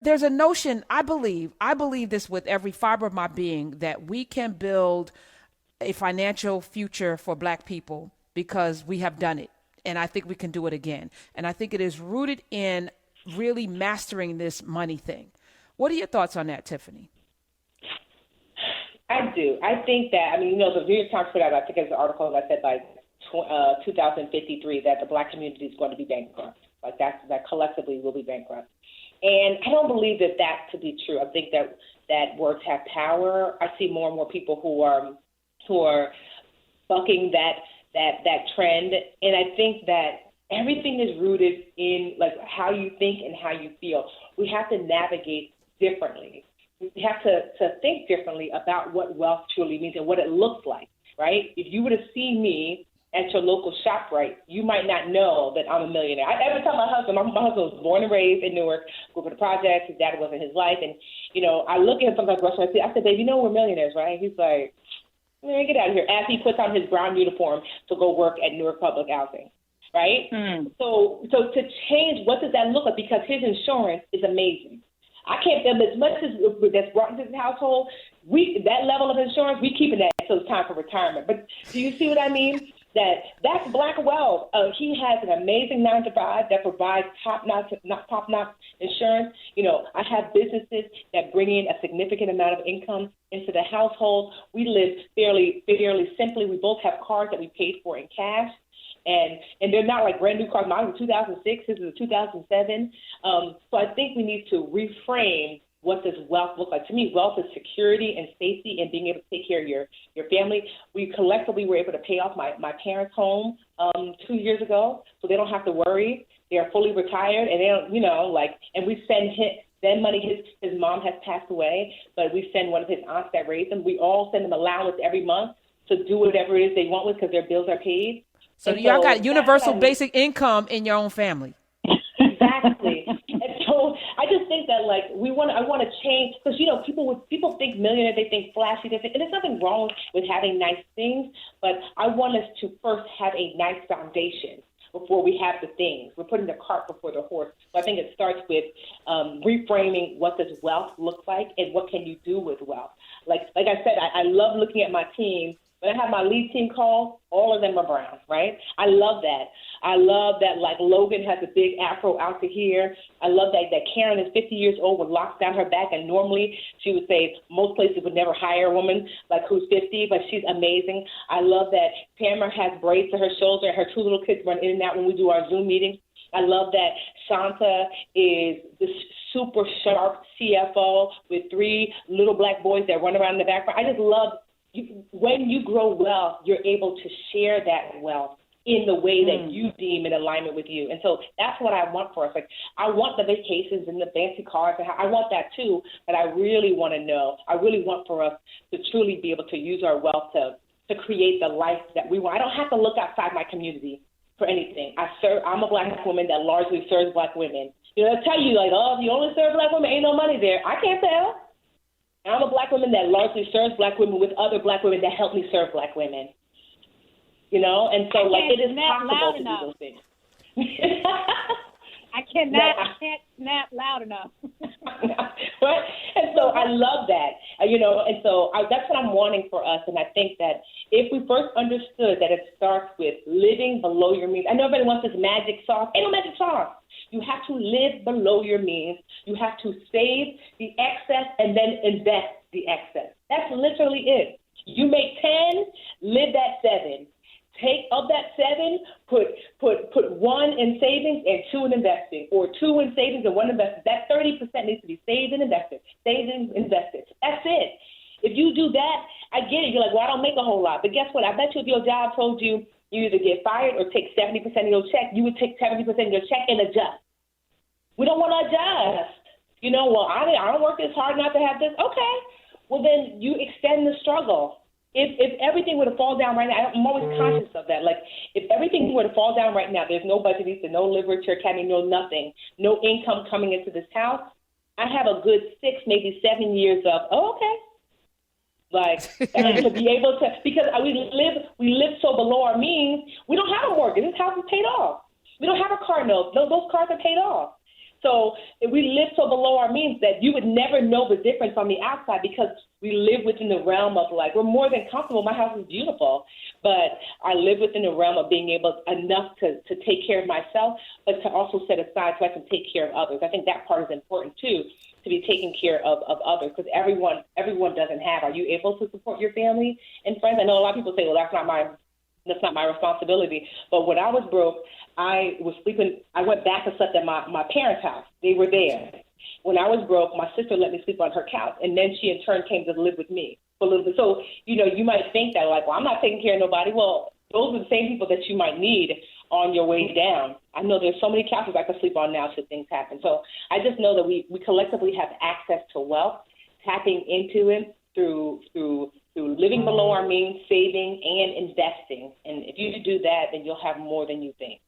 there's a notion, I believe this with every fiber of my being, that we can build a financial future for Black people because we have done it. And I think we can do it again. And I think it is rooted in really mastering this money thing. What are your thoughts on that, Tiffany? I do. I think that, the New York Times put out, I think it's an article that said by 2053 that the Black community is going to be bankrupt. Like that collectively will be bankrupt. And I don't believe that to be true. I think that words have power. I see more and more people who are bucking that trend. And I think that everything is rooted in like how you think and how you feel. We have to navigate differently. We have to think differently about what wealth truly means and what it looks like, right? If you were to see me at your local ShopRite, you might not know that I'm a millionaire. I ever tell my husband was born and raised in Newark, grew up in the projects, his dad wasn't his life, and, I look at him sometimes, I said, babe, we're millionaires, right? He's like, man, get out of here, as he puts on his brown uniform to go work at Newark Public Housing, right? So to change, what does that look like? Because his insurance is amazing. I can't feel as much as that's brought into his household. That level of insurance, we keeping that until it's time for retirement. But do you see what I mean? That's Black wealth. He has an amazing 9-to-5 that provides top-notch insurance. I have businesses that bring in a significant amount of income into the household. We live fairly simply. We both have cars that we paid for in cash. And they're not like brand new cars. Mine was 2006. This is a 2007. So I think we need to reframe what does wealth look like. To me, wealth is security and safety and being able to take care of your family. We collectively were able to pay off my parents' home 2 years ago, so they don't have to worry. They're fully retired, and they don't, and we send money. His mom has passed away, but we send one of his aunts that raised him. We all send them allowance every month to do whatever it is they want with because their bills are paid. So y'all got universal basic income in your own family. Exactly. And so I just think that I want to change because people think millionaire, they think flashy, and there's nothing wrong with having nice things, but I want us to first have a nice foundation before we have the things. We're putting the cart before the horse. So I think it starts with reframing what does wealth look like and what can you do with wealth. Like I said, I love looking at my team. When I have my lead team call, all of them are brown, right? I love that. I love that, like, Logan has a big afro out to here. I love that Karen is 50 years old with locks down her back, and normally she would say most places would never hire a woman like who's 50, but she's amazing. I love that Tamara has braids to her shoulder, and her 2 little kids run in and out when we do our Zoom meetings. I love that Shanta is this super sharp CFO with 3 little Black boys that run around in the background. I just love when you grow wealth, you're able to share that wealth in the way that you deem in alignment with you. And so that's what I want for us. Like, I want the vacations and the fancy cars. I want that too, but I really want for us to truly be able to use our wealth to create the life that we want. I don't have to look outside my community for anything. I'm a Black woman that largely serves Black women. They'll tell you, like, oh, if you only serve Black women, ain't no money there. I can't tell. And I'm a Black woman that largely serves Black women with other Black women that help me serve Black women. And so it is possible to do those things. I can't snap loud enough. Right? And so I love that, and so that's what I'm wanting for us. And I think that if we first understood that it starts with living below your means. I know everybody wants this magic sauce. Ain't no magic sauce. You have to live below your means. You have to save the excess and then invest the excess. That's literally it. You make 10, live that 7. Take of that 7, put 1 in savings and 2 in investing, or 2 in savings and 1 investing. That 30% needs to be saved and invested. Saved and invested. That's it. If you do that, I get it. You're like, well, I don't make a whole lot. But guess what? I bet you if your job told you either get fired or take 70% of your check, you would take 70% of your check and adjust. We don't want to adjust. Well, I don't work this hard not to have this. Okay. Well, then you extend the struggle. If everything were to fall down right now, I'm always conscious of that. Like, if everything were to fall down right now, there's no Budgetnisa, no Literature Academy, no nothing, no income coming into this house, I have a good 6, maybe 7 years of, okay. Like, to be able to, because we live so below our means, we don't have a mortgage. This house is paid off. We don't have a car note. Those cars are paid off. So if we live so below our means that you would never know the difference on the outside because we live within the realm of like, we're more than comfortable. My house is beautiful, but I live within the realm of being able enough to take care of myself, but to also set aside so I can take care of others. I think that part is important too, to be taking care of others, because everyone doesn't have. Are you able to support your family and friends? I know a lot of people say, well, that's not my responsibility. But when I was broke, I was sleeping. I went back and slept at my parents' house. They were there. When I was broke, my sister let me sleep on her couch, and then she in turn came to live with me for a little bit. So, you might think that, like, well, I'm not taking care of nobody. Well, those are the same people that you might need on your way down. I know there's so many couches I could sleep on now should things happen. So I just know that we collectively have access to wealth, tapping into it through living below our means, saving, and investing. And if you do that, then you'll have more than you think.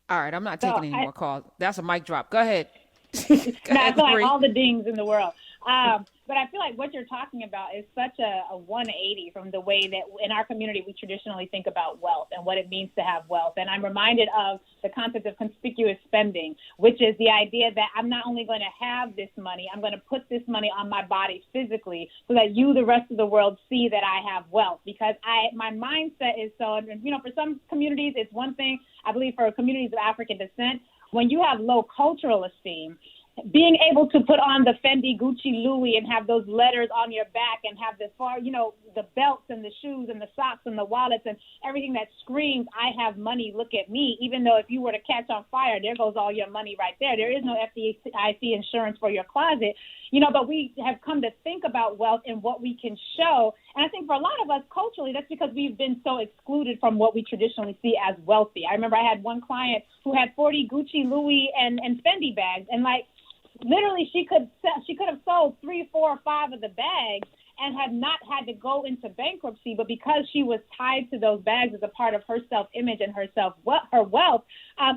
All right, I'm not taking any more calls. That's a mic drop. Go ahead. I feel like all the dings in the world. But I feel like what you're talking about is such a 180 from the way that in our community we traditionally think about wealth and what it means to have wealth. And I'm reminded of the concept of conspicuous spending, which is the idea that I'm not only going to have this money, I'm going to put this money on my body physically so that you, the rest of the world, see that I have wealth. Because my mindset is so, for some communities, it's one thing. I believe for communities of African descent, when you have low cultural esteem, being able to put on the Fendi, Gucci, Louis and have those letters on your back and have the belts and the shoes and the socks and the wallets and everything that screams, I have money, look at me, even though if you were to catch on fire, there goes all your money right there. There is no FDIC insurance for your closet, but we have come to think about wealth and what we can show. And I think for a lot of us culturally, that's because we've been so excluded from what we traditionally see as wealthy. I remember I had one client who had 40 Gucci, Louis and Fendi bags, and literally, she could have sold 3, 4, or 5 of the bags and had not had to go into bankruptcy. But because she was tied to those bags as a part of her self-image and her wealth,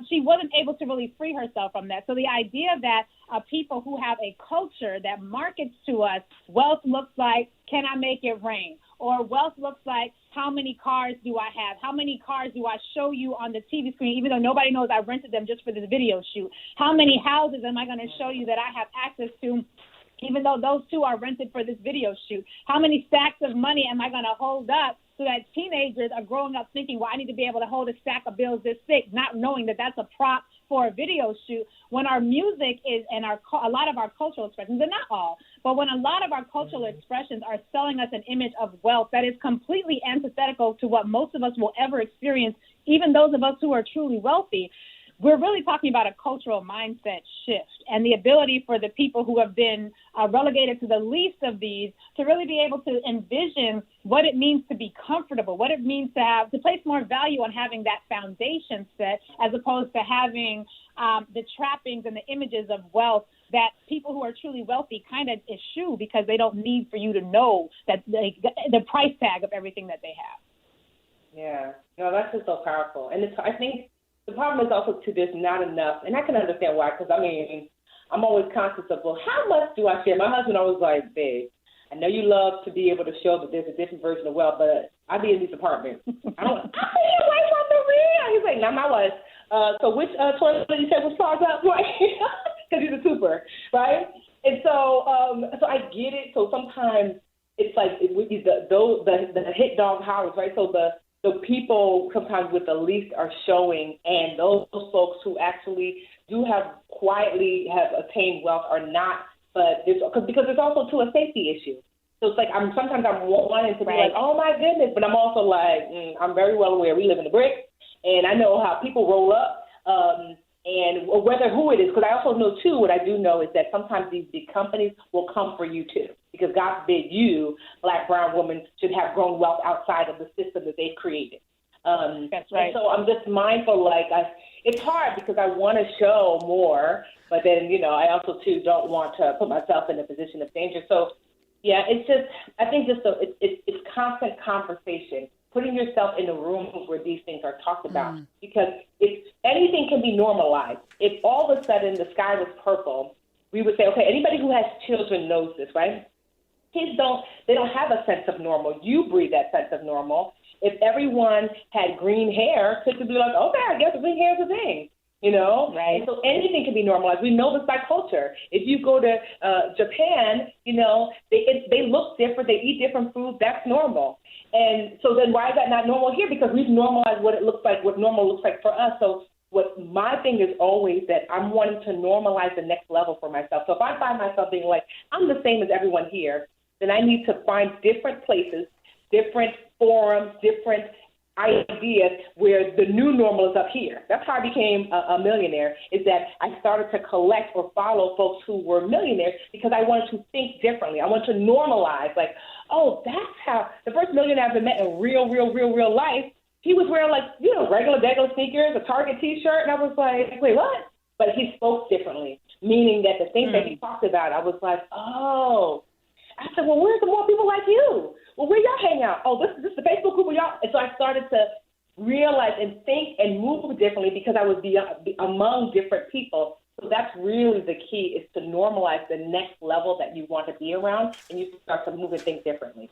she wasn't able to really free herself from that. So the idea that people who have a culture that markets to us, wealth looks like, can I make it rain? Or wealth looks like, how many cars do I have? How many cars do I show you on the TV screen, even though nobody knows I rented them just for this video shoot? How many houses am I going to show you that I have access to, even though those 2 are rented for this video shoot? How many stacks of money am I going to hold up so that teenagers are growing up thinking, well, I need to be able to hold a stack of bills this thick, not knowing that that's a prop for a video shoot, when our music is and a lot of our cultural expressions, and not all, but when a lot of our cultural expressions are selling us an image of wealth that is completely antithetical to what most of us will ever experience, even those of us who are truly wealthy, we're really talking about a cultural mindset shift and the ability for the people who have been relegated to the least of these to really be able to envision what it means to be comfortable, what it means to place more value on having that foundation set as opposed to having the trappings and the images of wealth that people who are truly wealthy kind of eschew because they don't need for you to know that the price tag of everything that they have. Yeah, no, that's just so powerful. And I think the problem is also, too, there's not enough, and I can understand why, because, I'm always conscious of, well, how much do I share? My husband always like, babe, I know you love to be able to show that there's a different version of wealth, but I be in these apartments. I pay your wife on the real. He's like, not my wife. So which toilet you said was clogged up? Right? Because he's a super, right? And so I get it. So sometimes it's like the hit dog hollers, right? So the people sometimes with the least are showing, and those folks who actually do quietly have attained wealth are not, but because it's also to a safety issue. So it's like I'm wanting to be like, oh my goodness, but I'm also like, I'm very well aware we live in the bricks, and I know how people roll up, and whether who it is, because I also know too, what I do know is that sometimes these big companies will come for you too. Because God forbid you, Black, brown woman, should have grown wealth outside of the system that they've created. That's right. And so I'm just mindful, it's hard because I want to show more, but then, I also, too, don't want to put myself in a position of danger. So, yeah, it's just, I think it's constant conversation, putting yourself in the rooms where these things are talked about. Because anything can be normalized. If all of a sudden the sky was purple, we would say, okay, anybody who has children knows this, right? Kids they don't have a sense of normal. You breathe that sense of normal. If everyone had green hair, kids would be like, okay, I guess green hair is a thing. Right. And so anything can be normalized. We know this by culture. If you go to Japan, they look different, they eat different foods, that's normal. And so then why is that not normal here? Because we've normalized what it looks like, what normal looks like for us. So what my thing is always that I'm wanting to normalize the next level for myself. So if I find myself being like, I'm the same as everyone here, then I need to find different places, different forums, different ideas where the new normal is up here. That's how I became a millionaire, is that I started to collect or follow folks who were millionaires because I wanted to think differently. I wanted to normalize, like, oh, that's how the first millionaire I've met in real life, he was wearing regular sneakers, a Target t-shirt, and I was like, wait, what? But he spoke differently, meaning that the things that he talked about, I was like, oh. I said, well, where's the more people like you? Well, where y'all hang out? Oh, this is the Facebook group of y'all. And so I started to realize and think and move differently because I was among different people. So that's really the key, is to normalize the next level that you want to be around, and you start to move and think differently.